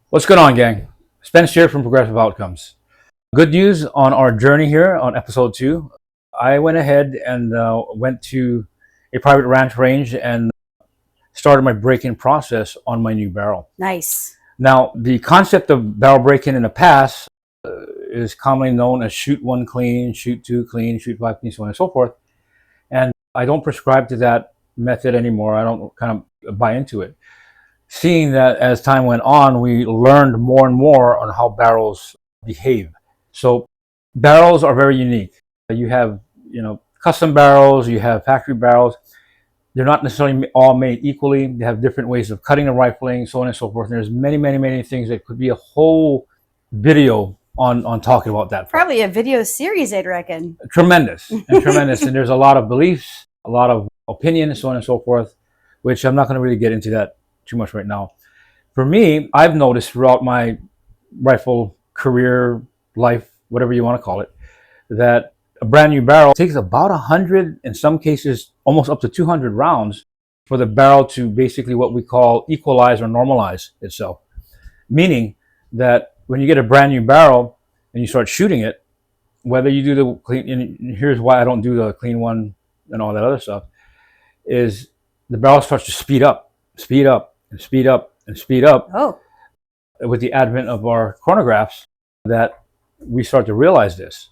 What's going on, gang? Spence here from Progressive Outcomes. Good news on our journey here on episode 2. I went ahead and went to a private ranch range and started my break-in process on my new barrel. Nice. Now, the concept of barrel break-in in the past is commonly known as shoot 1 clean, shoot 2 clean, shoot 5 clean, so on and so forth. And I don't prescribe to that method anymore. I don't kind of buy into it. Seeing that as time went on, we learned more and more on how barrels behave. So barrels are very unique. You have, custom barrels, you have factory barrels. They're not necessarily all made equally. They have different ways of cutting and rifling, so on and so forth. And there's many, many, many things that could be a whole video on talking about that. Probably a video series, I'd reckon. Tremendous and tremendous. And there's a lot of beliefs, a lot of opinions, so on and so forth, which I'm not going to really get into that too much right now. For me, I've noticed throughout my rifle career, life, whatever you want to call it, that a brand new barrel takes about 100, in some cases almost up to 200 rounds for the barrel to basically what we call equalize or normalize itself. Meaning that when you get a brand new barrel and you start shooting it, whether you do the clean, and here's why I don't do the clean one and all that other stuff, is the barrel starts to speed up and speed up and speed up. Oh. With the advent of our chronographs, that we start to realize this.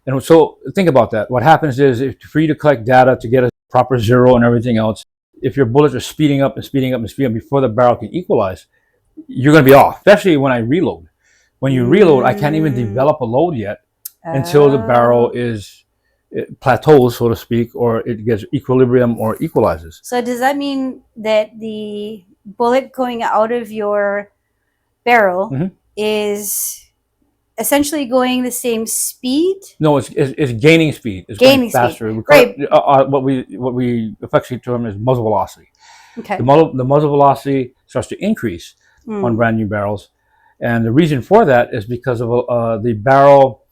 And so think about that. What happens is, for you to collect data to get a proper zero and everything else, if your bullets are speeding up and speeding up and speeding up before the barrel can equalize, you're going to be off, especially when I reload. When you reload, I can't even develop a load yet until the barrel it plateaus, so to speak, or it gets equilibrium or equalizes. So does that mean that the bullet going out of your barrel is essentially going the same speed? No, it's gaining speed. It's gaining going faster. Speed. Right. What we affectionately term is muzzle velocity. Okay. The muzzle velocity starts to increase on brand new barrels, and the reason for that is because of the barrel.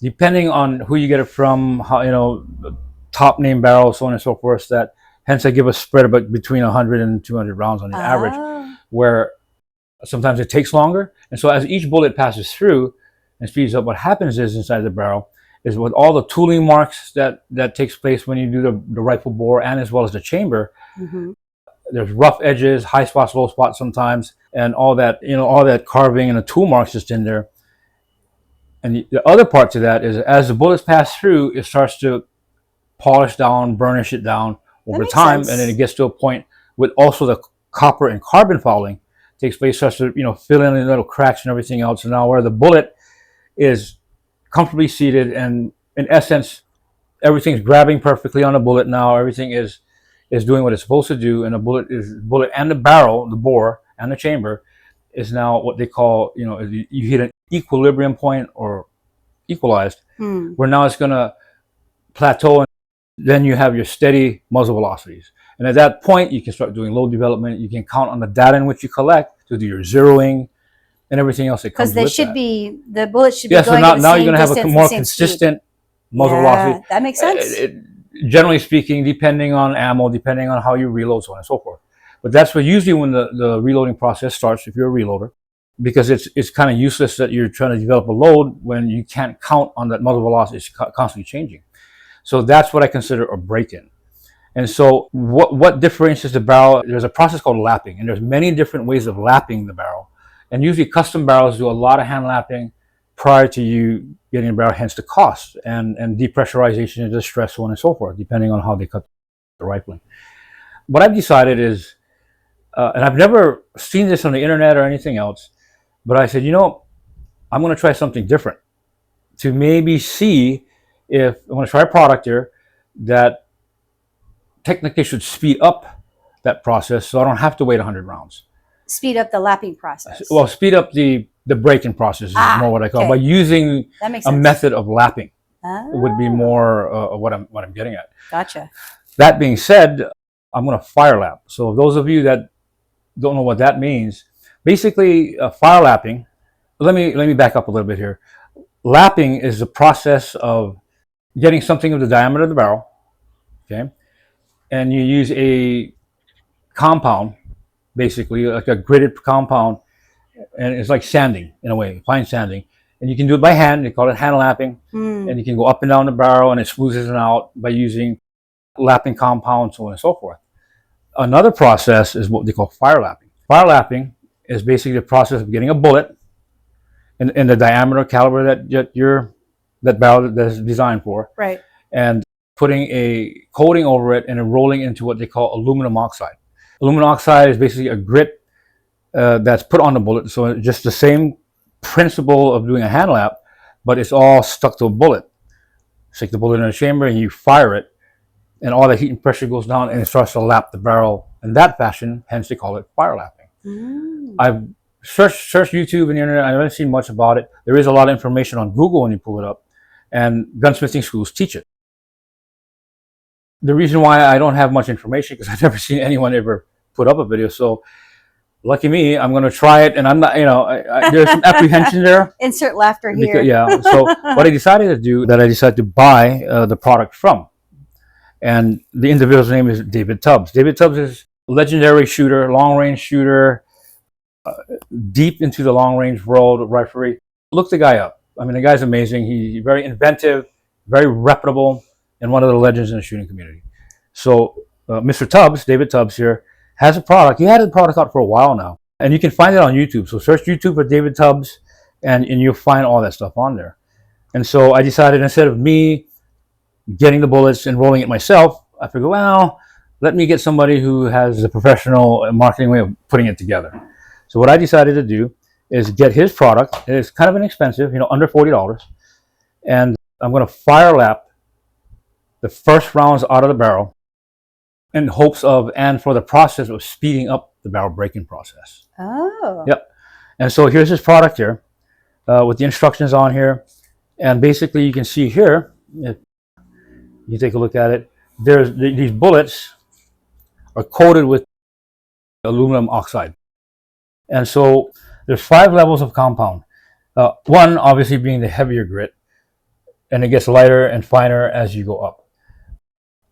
Depending on who you get it from, how top name barrels, so on and so forth. That hence I give a spread about between 100 and 200 rounds on the average, where sometimes it takes longer. And so as each bullet passes through and speeds up, what happens is inside the barrel is with all the tooling marks that takes place when you do the rifle bore and as well as the chamber. There's rough edges, high spots, low spots sometimes, and all that all that carving and the tool marks just in there. And the other part to that is as the bullets pass through, it starts to polish down, burnish it down over time, and then it gets to a point with also the copper and carbon fouling takes place, starts to fill in the little cracks and everything else. And now where the bullet is comfortably seated, and in essence, everything's grabbing perfectly on the bullet now. Everything is doing what it's supposed to do, and the bullet and the barrel, the bore and the chamber, is now what they call you hit an equilibrium point or equalized, where now it's going to plateau, and then you have your steady muzzle velocities. And at that point, you can start doing load development. You can count on the data in which you collect to do your zeroing and everything else that comes with that. The bullet should be going so now you're going to have a more consistent muzzle velocity. That makes sense. Generally speaking, depending on ammo, depending on how you reload, so on and so forth. But that's usually when the reloading process starts, if you're a reloader, because it's kind of useless that you're trying to develop a load when you can't count on that muzzle velocity. It's constantly changing. So that's what I consider a break-in. And so what differentiates the barrel, there's a process called lapping, and there's many different ways of lapping the barrel. And usually custom barrels do a lot of hand lapping prior to you getting a barrel, hence the cost and depressurization and distress, so on and so forth, depending on how they cut the rifling. What I've decided is, and I've never seen this on the internet or anything else, but I said, I'm going to try something different to maybe see if I'm going to try a product here that technically should speed up that process, so I don't have to wait 100 rounds. Speed up the lapping process. Well, speed up the breaking process is more what I call it. By using a method of lapping. Would be more what I'm getting at. Gotcha. That being said, I'm going to fire lap. So those of you that don't know what that means, basically fire lapping. Let me back up a little bit here. Lapping is the process of getting something of the diameter of the barrel, okay, and you use a compound, basically like a gridded compound, and it's like sanding in a way, fine sanding. And you can do it by hand. They call it hand lapping. And you can go up and down the barrel and it smooths it out by using lapping compounds, so on and so forth. Another process is what they call fire lapping. Fire lapping is basically the process of getting a bullet in the diameter caliber that barrel that's designed for. Right. And putting a coating over it and rolling into what they call aluminum oxide. Aluminum oxide is basically a grit that's put on the bullet. So it's just the same principle of doing a hand lap, but it's all stuck to a bullet. Stick the bullet in a chamber and you fire it, and all the heat and pressure goes down and it starts to lap the barrel in that fashion. Hence they call it fire lapping. I've searched YouTube and the internet. I haven't seen much about it. There is a lot of information on Google when you pull it up, and gunsmithing schools teach it. The reason why I don't have much information because I've never seen anyone ever put up a video. So lucky me, I'm going to try it, and I'm not, there's some apprehension there. Insert laughter here. Because, so what I decided to do, I decided to buy the product from. And the individual's name is David Tubbs. David Tubbs is a legendary shooter, long-range shooter, deep into the long-range world of riflery. Look the guy up. I mean, the guy's amazing. He's very inventive, very reputable, and one of the legends in the shooting community. So Mr. Tubbs, David Tubbs here, has a product. He had the product out for a while now, and you can find it on YouTube. So search YouTube for David Tubbs, and you'll find all that stuff on there. And so I decided, instead of me getting the bullets and rolling it myself, I figured, well, let me get somebody who has a professional marketing way of putting it together. So what I decided to do is get his product. It's kind of inexpensive, under $40, and I'm going to fire lap the first rounds out of the barrel in hopes of, and for the process of speeding up the barrel breaking process. Oh. Yep. And so here's his product here with the instructions on here. And basically you can see here, if you take a look at it, these bullets are coated with aluminum oxide. And so there's 5 levels of compound. One obviously being the heavier grit, and it gets lighter and finer as you go up.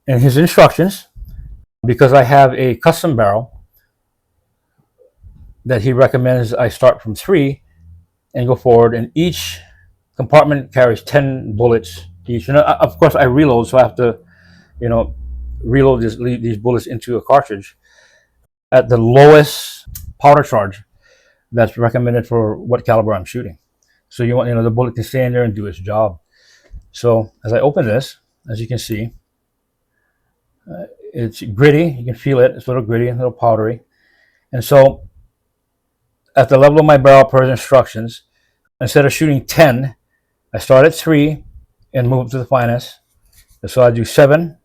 In his instructions, because I have a custom barrel that he recommends I start from 3 and go forward, and each compartment carries 10 bullets each. And of course I reload, so I have to, reload these bullets into a cartridge at the lowest powder charge that's recommended for what caliber I'm shooting. So you want, the bullet to stay in there and do its job. So as I open this, as you can see, it's gritty. You can feel it. It's a little gritty, a little powdery. And so at the level of my barrel per instructions, instead of shooting 10, I start at 3 and move up to the finest. So I do 7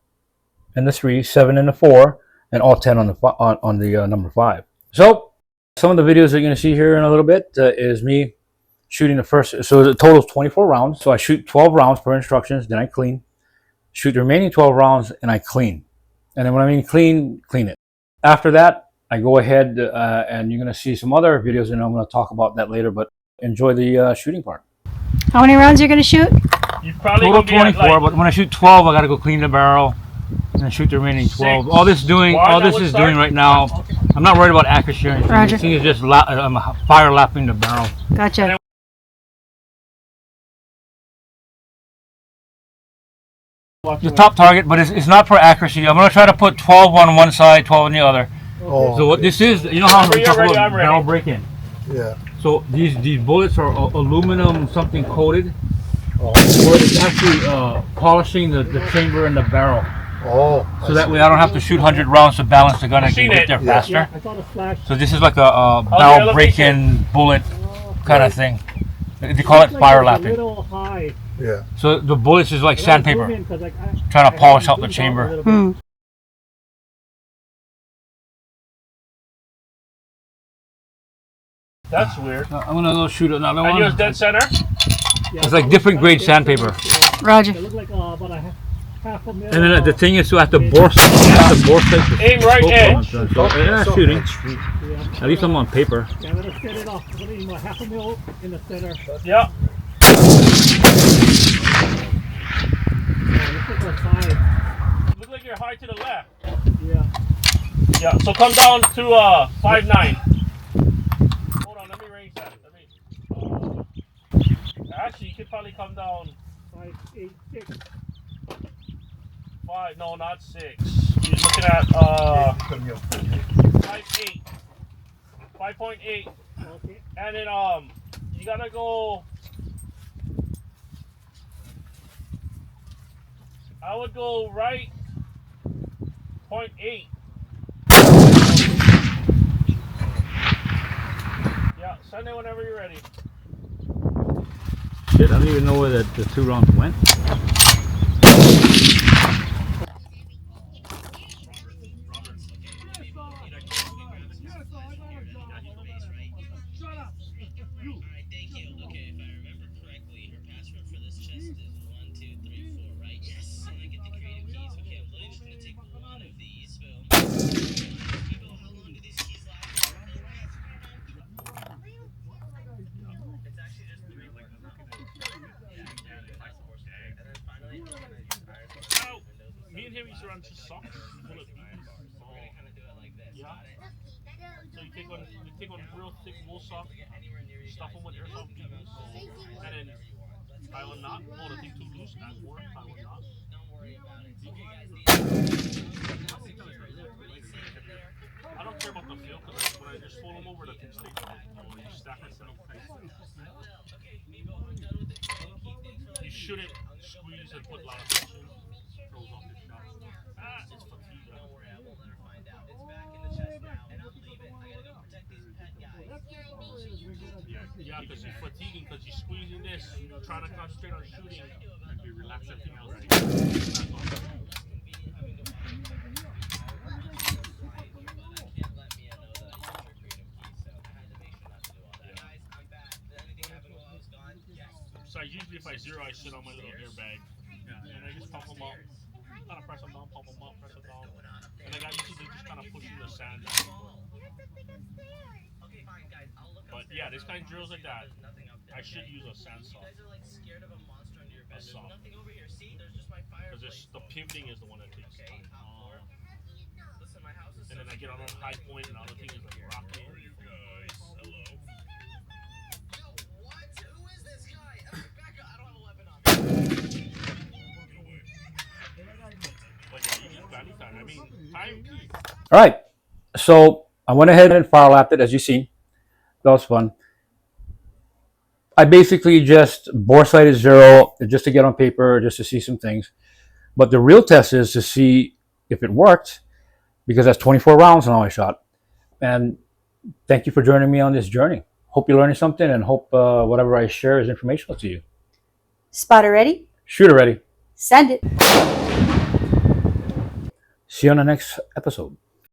in the 3, 7 in the 4, and all 10 on the number 5. So some of the videos that you're going to see here in a little bit is me shooting the first. So the total is 24 rounds. So I shoot 12 rounds per instructions, then I clean. Shoot the remaining 12 rounds and I clean. And then when I mean clean it. After that, I go ahead and you're going to see some other videos, and I'm going to talk about that later, but enjoy the shooting part. How many rounds are you going to shoot? You probably total 24, but when I shoot 12, I got to go clean the barrel and then shoot the remaining 12. 6. All this is doing right now, okay. I'm not worried about accuracy or anything. Roger. The thing is just I'm fire lapping the barrel. Gotcha. The top target, but it's not for accuracy. I'm going to try to put 12 on one side, 12 on the other. Oh. So what this is, how we talk about barrel break-in. Yeah. So these bullets are aluminum something coated. Oh. Where it's actually polishing the chamber and the barrel. Oh. So that way I don't have to shoot 100 rounds to balance the gun and get there faster. Yeah, I thought it flashed. So this is like a barrel break-in bullet kind of thing. They call it fire lapping. Yeah. So the bullets is like sandpaper, trying to polish out the chamber. That's weird. I'm gonna go shoot another And one. yours dead center? It's like different grade sandpaper. Roger. And then the thing is to have to bore sight. Aim right edge. So yeah, shooting. At least I'm on paper. Yeah. Look like you're high to the left. Yeah, so come down to 5'9". Hold on, let me range that. Actually, you could probably come down 5'8", 6". 5, no, not 6. You're looking at 5'8". 5.8. Okay. And then you gotta go. I would go right 0.8. Yeah, send it whenever you're ready. Shit, I don't even know where the 2 rounds went. Me and him used to run just socks. Yeah. So you take one real thick wool sock, stuff them with airsoft beads, and then tie one knot. Oh, the thing too loose, add more, tie one knot. I don't care about the feel because when I just fold them over, the thing stays on. You stack it down. You shouldn't squeeze and put a lot of tension. Throws off your shot. It's fatigue. Don't worry, I won't let her find out. It's back in the chest now, and I'm leaving. I gotta go protect these pet guys. Yeah, because you're fatiguing, because you're squeezing this, you're trying to concentrate on shooting, and you relax everything else. So usually if I zero, I sit on my little airbag, and I just pump them up. Kind of press them down, pump them up, press them down. And then I usually just kind of pushing the sand down. But yeah, this kind of drills like that, I should use a sand saw. A saw. Because the pivoting is the one that takes time. And then I get on a high point, and the other thing is like rocking. You guys, hello. What? Who is this guy? Back up, I don't have a weapon on me. But yeah, you just value time. I mean, time key. All right, so I went ahead and fire lapped it, as you see. That was fun. I basically just bore sighted 0 just to get on paper, just to see some things. But the real test is to see if it worked, because that's 24 rounds in all I shot. And thank you for joining me on this journey. Hope you're learning something, and hope whatever I share is informational to you. Spotter ready? Shooter ready. Send it. See you on the next episode.